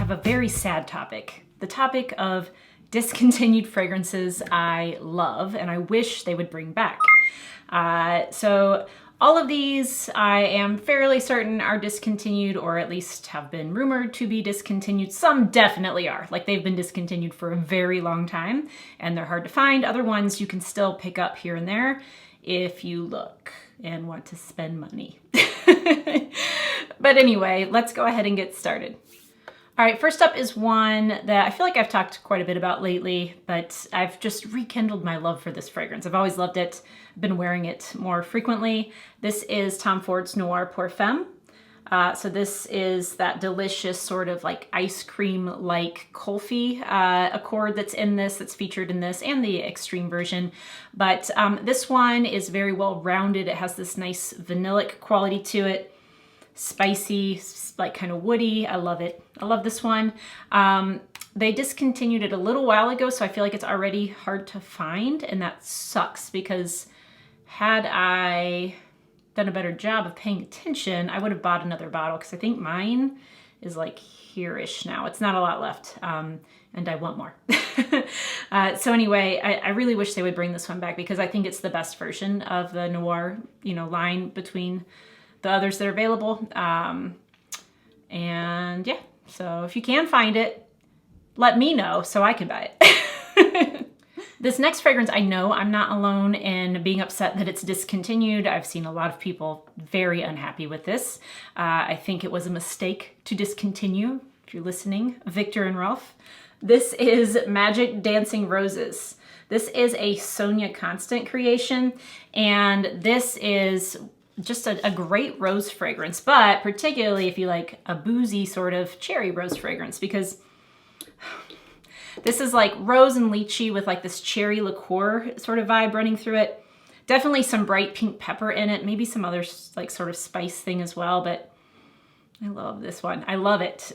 have a very sad topic. The topic of discontinued fragrances I love and I wish they would bring back. So all of these I am fairly certain are discontinued, or at least have been rumored to be discontinued. Some definitely are, like they've been discontinued for a very long time and they're hard to find. Other ones you can still pick up here and there if you look and want to spend money. But anyway, let's go ahead and get started. All right, first up is one that I feel like I've talked quite a bit about lately, but I've just rekindled my love for this fragrance. I've always loved it, been wearing it more frequently. This is Tom Ford's Noir Parfum. So this is that delicious sort of like ice cream-like Kulfi accord that's in this, that's featured in this, and the extreme version. But this one is very well rounded. It has this nice vanillic quality to it. Spicy, like kind of woody. I love it. I love this one. They discontinued it a little while ago, so I feel like it's already hard to find, and that sucks because had I done a better job of paying attention, I would have bought another bottle because I think mine is like here-ish now. It's not a lot left, and I want more. So anyway, I really wish they would bring this one back because I think it's the best version of the Noir, line between the others that are available. And yeah, so if you can find it, let me know so I can buy it. This next fragrance, I know I'm not alone in being upset that it's discontinued. I've seen a lot of people very unhappy with this. I think it was a mistake to discontinue. If you're listening, Victor and Ralph. This is Magic Dancing Roses. This is a Sonia Constant creation, and this is just a great rose fragrance, but particularly if you like a boozy sort of cherry rose fragrance, because this is like rose and lychee with like this cherry liqueur sort of vibe running through it. Definitely some bright pink pepper in it, maybe some other like sort of spice thing as well, but I love this one. I love it.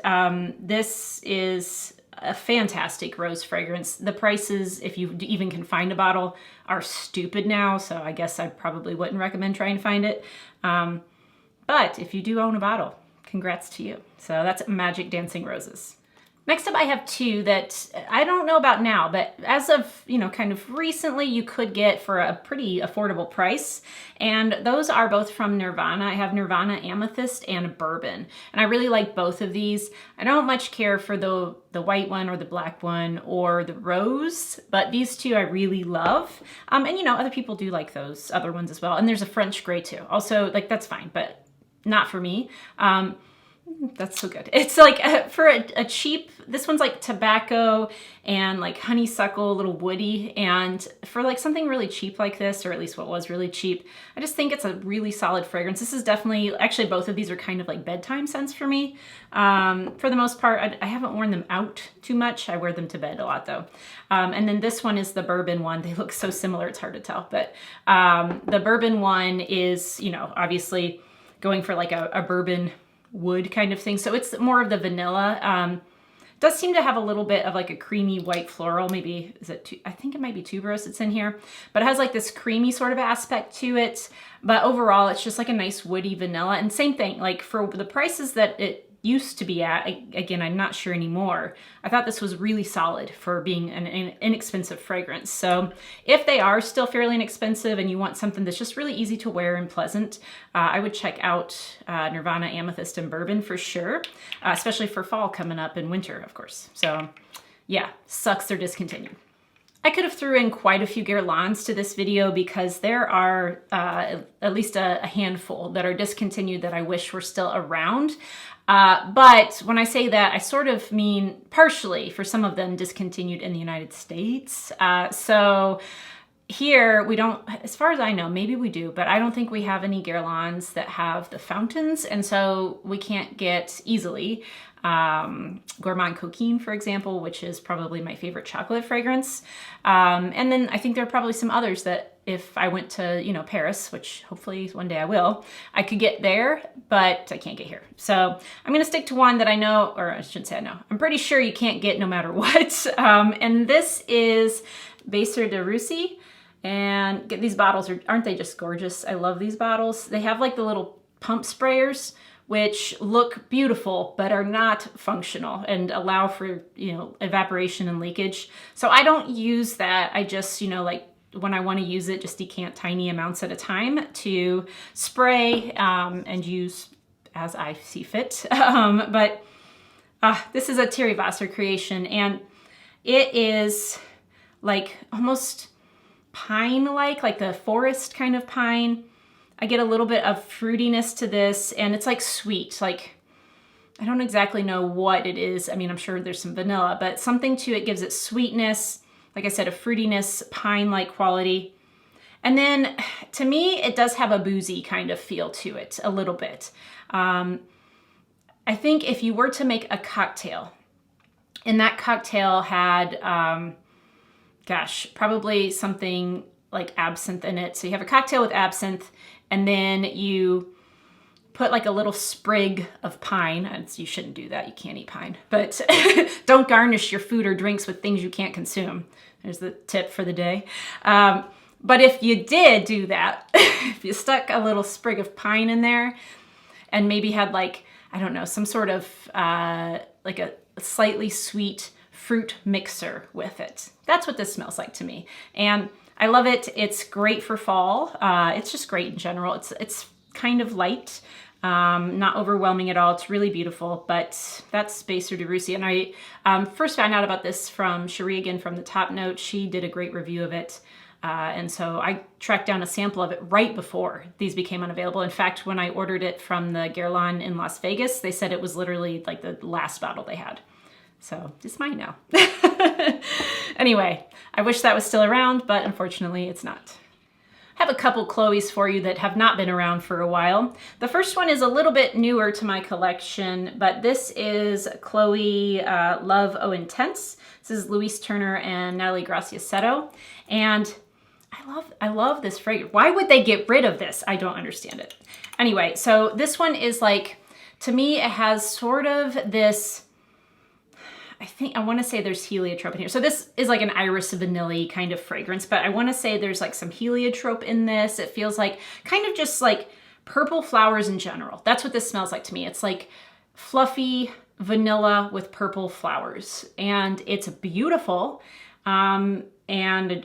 This is a fantastic rose fragrance. The prices, if you even can find a bottle, are stupid now, so I guess I probably wouldn't recommend trying to find it. But if you do own a bottle, congrats to you. So that's Magic Dancing Roses. Next up, I have two that I don't know about now, but as of, kind of recently, you could get for a pretty affordable price. And those are both from Nirvana. I have Nirvana Amethyst and Bourbon. And I really like both of these. I don't much care for the white one or the black one or the rose, but these two I really love. And other people do like those other ones as well. And there's a French gray too. Also, like, that's fine, but not for me. That's so good. It's like for a cheap, this one's like tobacco and like honeysuckle, a little woody. And for like something really cheap like this, or at least what was really cheap, I just think it's a really solid fragrance. This is definitely, actually both of these are kind of like bedtime scents for me. For the most part, I haven't worn them out too much. I wear them to bed a lot though. And then this one is the bourbon one. They look so similar, it's hard to tell. But the bourbon one is, obviously going for like a bourbon wood kind of thing. So it's more of the vanilla. Does seem to have a little bit of like a creamy white floral. Maybe, I think it might be tuberose that's in here, but it has like this creamy sort of aspect to it. But overall, it's just like a nice woody vanilla. And same thing, like for the prices that it used to be at, again, I'm not sure anymore. I thought this was really solid for being an inexpensive fragrance. So if they are still fairly inexpensive and you want something that's just really easy to wear and pleasant, I would check out Nirvana Amethyst and Bourbon for sure, especially for fall coming up and winter, of course. So yeah, sucks they're discontinued. I could have threw in quite a few Guerlains to this video because there are at least a handful that are discontinued that I wish were still around. But when I say that, I sort of mean partially for some of them discontinued in the United States. So here we don't, as far as I know, maybe we do, but I don't think we have any Guerlains that have the fountains. And so we can't get easily Gourmand Coquine, for example, which is probably my favorite chocolate fragrance. And then I think there are probably some others that if I went to, Paris, which hopefully one day I will, I could get there, but I can't get here. So I'm going to stick to one that I know, or I shouldn't say I know. I'm pretty sure you can't get no matter what. And this is Baser de Russie. And these bottles aren't they just gorgeous? I love these bottles. They have like the little pump sprayers which look beautiful but are not functional and allow for, you know, evaporation and leakage. So I don't use that. I just, you know, like when I want to use it, just decant tiny amounts at a time to spray and use as I see fit. This is a Thierry Vasser creation, and it is like almost pine-like, like the forest kind of pine. I get a little bit of fruitiness to this, and it's like sweet. Like, I don't exactly know what it is. I mean, I'm sure there's some vanilla, but something to it gives it sweetness. Like I said, a fruitiness, pine-like quality. And then to me, it does have a boozy kind of feel to it a little bit. I think if you were to make a cocktail, and that cocktail had, probably something like absinthe in it. So you have a cocktail with absinthe, and then you put like a little sprig of pine. You shouldn't do that. You can't eat pine. But don't garnish your food or drinks with things you can't consume. There's the tip for the day. But if you did do that, if you stuck a little sprig of pine in there and maybe had like, I don't know, some sort of like a slightly sweet fruit mixer with it. That's what this smells like to me. And I love it. It's great for fall. It's just great in general. It's kind of light, not overwhelming at all. It's really beautiful, but that's Baser de Russie. And I first found out about this from Cherie, again, from the Top Note. She did a great review of it. And so I tracked down a sample of it right before these became unavailable. In fact, when I ordered it from the Guerlain in Las Vegas, they said it was literally like the last bottle they had. So it's mine now. Anyway, I wish that was still around, but unfortunately it's not. I have a couple Chloe's for you that have not been around for a while. The first one is a little bit newer to my collection, but this is Chloe Love Eau Intense. This is Louise Turner and Natalie Graciasetto. And I love this fragrance. Why would they get rid of this? I don't understand it. Anyway, so this one is like, to me, it has sort of this, I want to say there's heliotrope in here. So this is like an iris vanilla kind of fragrance, but I want to say there's like some heliotrope in this. It feels like kind of just like purple flowers in general. That's what this smells like to me. It's like fluffy vanilla with purple flowers, and it's beautiful. And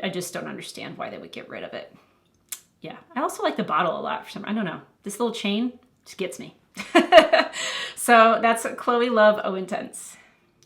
I just don't understand why they would get rid of it. Yeah, I also like the bottle a lot for some, I don't know. This little chain just gets me. So that's Chloe Love Eau Intense.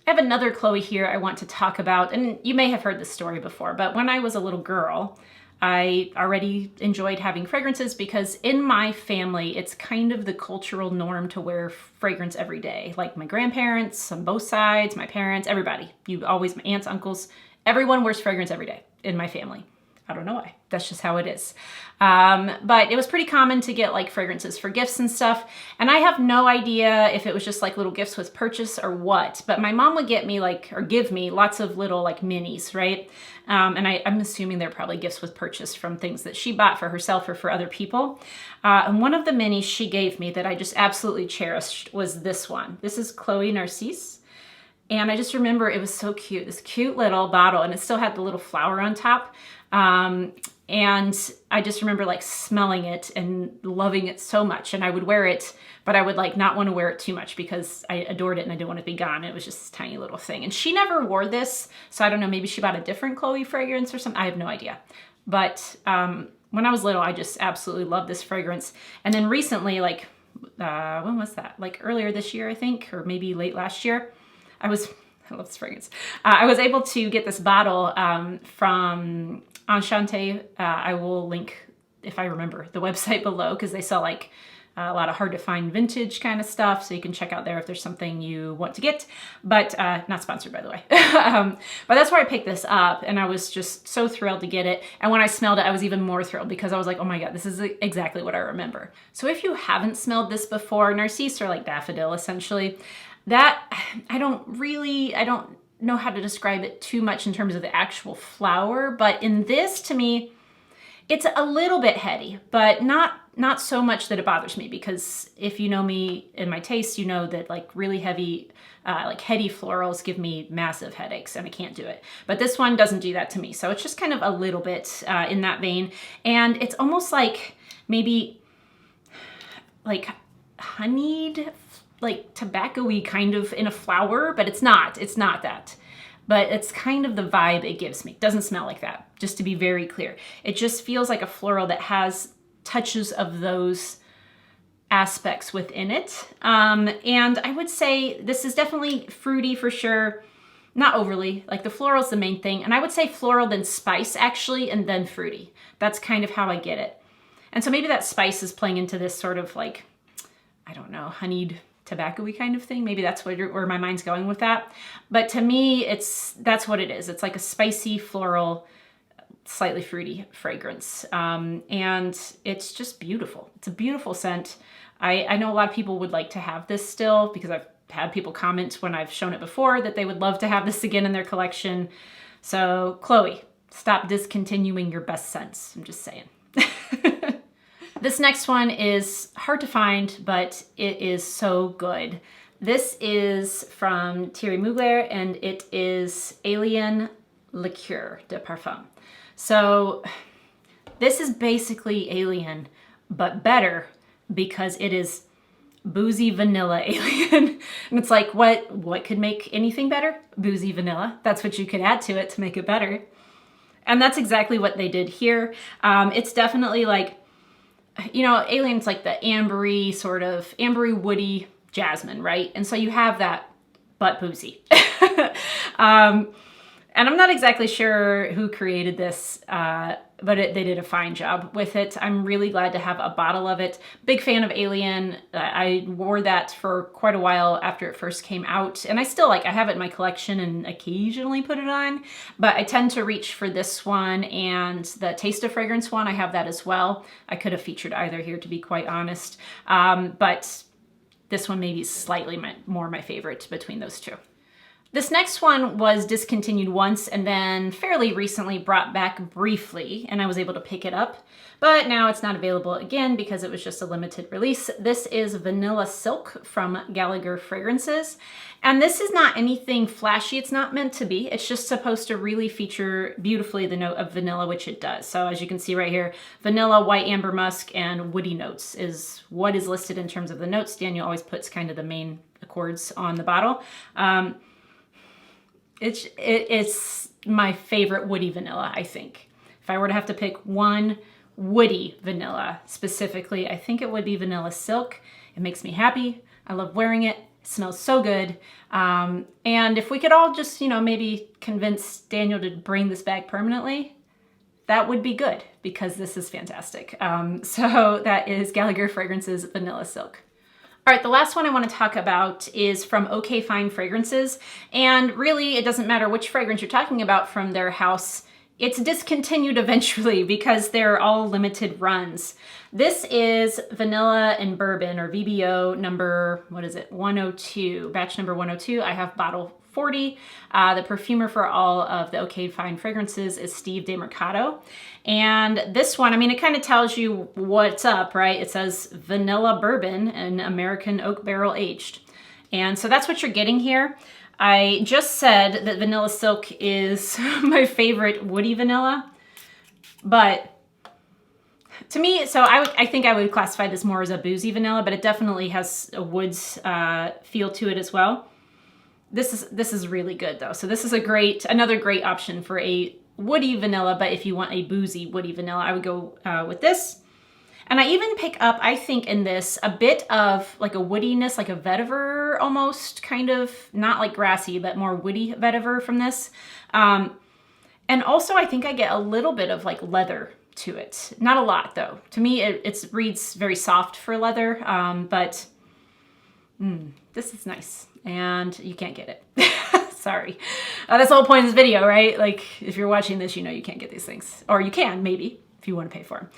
I have another Chloe here I want to talk about, and you may have heard this story before, but when I was a little girl, I already enjoyed having fragrances because in my family, it's kind of the cultural norm to wear fragrance every day. Like my grandparents on both sides, my parents, everybody. My aunts, uncles, everyone wears fragrance every day in my family. I don't know why. That's just how it is. But it was pretty common to get like fragrances for gifts and stuff. And I have no idea if it was just like little gifts with purchase or what, but my mom would get me give me lots of little like minis, right? And I'm assuming they're probably gifts with purchase from things that she bought for herself or for other people. And one of the minis she gave me that I just absolutely cherished was this one. This is Chloe Narcisse. And I just remember it was so cute, this cute little bottle, and it still had the little flower on top. And I just remember like smelling it and loving it so much. And I would wear it, but I would like not want to wear it too much because I adored it and I didn't want it to be gone. It was just this tiny little thing. And she never wore this. So I don't know, maybe she bought a different Chloe fragrance or something. I have no idea. But when I was little, I just absolutely loved this fragrance. And then recently, like, when was that? Like earlier this year, I think, or maybe late last year, I love this fragrance. I was able to get this bottle from Enchanté. I will link, if I remember, the website below because they sell like a lot of hard to find vintage kind of stuff. So you can check out there if there's something you want to get, but not sponsored, by the way. But that's where I picked this up and I was just so thrilled to get it. And when I smelled it, I was even more thrilled because I was like, oh my God, this is exactly what I remember. So if you haven't smelled this before, Narcisse are like daffodil essentially. That, I don't know how to describe it too much in terms of the actual flower, but in this, to me, it's a little bit heady, but not so much that it bothers me, because if you know me and my taste, you know that like really heavy, like heady florals give me massive headaches and I can't do it. But this one doesn't do that to me. So it's just kind of a little bit in that vein. And it's almost like maybe like honeyed, like tobacco-y kind of in a flower, but it's not that. But it's kind of the vibe it gives me. It doesn't smell like that, just to be very clear. It just feels like a floral that has touches of those aspects within it. And I would say this is definitely fruity for sure. Not overly, like the floral is the main thing. And I would say floral, then spice actually, and then fruity. That's kind of how I get it. And so maybe that spice is playing into this sort of like, I don't know, honeyed tobacco-y kind of thing. Maybe that's where my mind's going with that. But to me, that's what it is. It's like a spicy, floral, slightly fruity fragrance. And it's just beautiful. It's a beautiful scent. I know a lot of people would like to have this still because I've had people comment when I've shown it before that they would love to have this again in their collection. So Chloe, stop discontinuing your best scents. I'm just saying. This next one is hard to find, but it is so good. This is from Thierry Mugler, and it is Alien Liqueur de Parfum. So this is basically Alien, but better because it is boozy vanilla Alien. And it's like, what could make anything better? Boozy vanilla. That's what you could add to it to make it better. And that's exactly what they did here. It's definitely like, you know, Alien's like the ambery, sort of ambery, woody jasmine, right? And so you have that, but boozy. And I'm not exactly sure who created this, but they did a fine job with it. I'm really glad to have a bottle of it. Big fan of Alien. I wore that for quite a while after it first came out. And I still I have it in my collection and occasionally put it on. But I tend to reach for this one and the Taste of Fragrance one. I have that as well. I could have featured either here, to be quite honest. But this one maybe is slightly more my favorite between those two. This next one was discontinued once and then fairly recently brought back briefly, and I was able to pick it up, but now it's not available again because it was just a limited release. This is Vanilla Silk from Gallagher Fragrances, and this is not anything flashy. It's not meant to be. It's just supposed to really feature beautifully the note of vanilla, which it does. So as you can see right here, vanilla, white amber musk, and woody notes is what is listed in terms of the notes. Daniel always puts kind of the main accords on the bottle. It's my favorite woody vanilla, I think. If I were to have to pick one woody vanilla specifically, I think it would be Vanilla Silk. It makes me happy. I love wearing it. It smells so good. And if we could all just, maybe convince Daniel to bring this back permanently, that would be good because this is fantastic. So that is Gallagher Fragrances Vanilla Silk. All right, the last one I want to talk about is from OK Fine Fragrances. And really, it doesn't matter which fragrance you're talking about from their house. It's discontinued eventually because they're all limited runs. This is Vanilla and Bourbon, or VBO number, 102, batch number 102. I have bottle 40. The perfumer for all of the OK Fine Fragrances is Steve DeMercato. And this one, it kind of tells you what's up, right? It says Vanilla Bourbon and American Oak Barrel Aged. And so that's what you're getting here. I just said that Vanilla Silk is my favorite woody vanilla, but to me, so I think I would classify this more as a boozy vanilla, but it definitely has a woods feel to it as well. This is really good though. So this is another great option for a woody vanilla, but if you want a boozy woody vanilla, I would go with this. And I even pick up, I think in this, a bit of like a woodiness, like a vetiver almost, kind of, not like grassy, but more woody vetiver from this. And also I think I get a little bit of like leather to it. Not a lot though. To me, it reads very soft for leather, but this is nice. And you can't get it. Sorry. That's the whole point of this video, right? Like, if you're watching this, you can't get these things. Or you can, maybe, if you want to pay for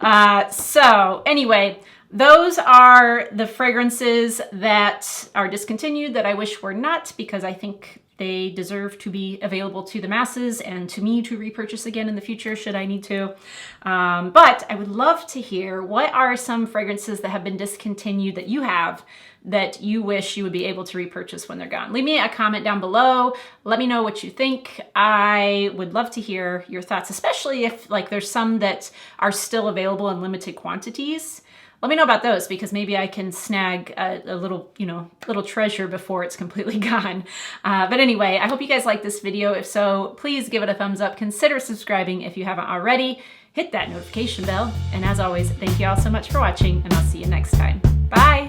them. So, anyway, those are the fragrances that are discontinued that I wish were not, because I think they deserve to be available to the masses and to me to repurchase again in the future should I need to. But I would love to hear, what are some fragrances that have been discontinued that you have that you wish you would be able to repurchase when they're gone. Leave me a comment down below. Let me know what you think. I would love to hear your thoughts, especially if like there's some that are still available in limited quantities. Let me know about those because maybe I can snag a little, little treasure before it's completely gone. But anyway, I hope you guys like this video. If so, please give it a thumbs up. Consider subscribing if you haven't already. Hit that notification bell. And as always, thank you all so much for watching, and I'll see you next time. Bye.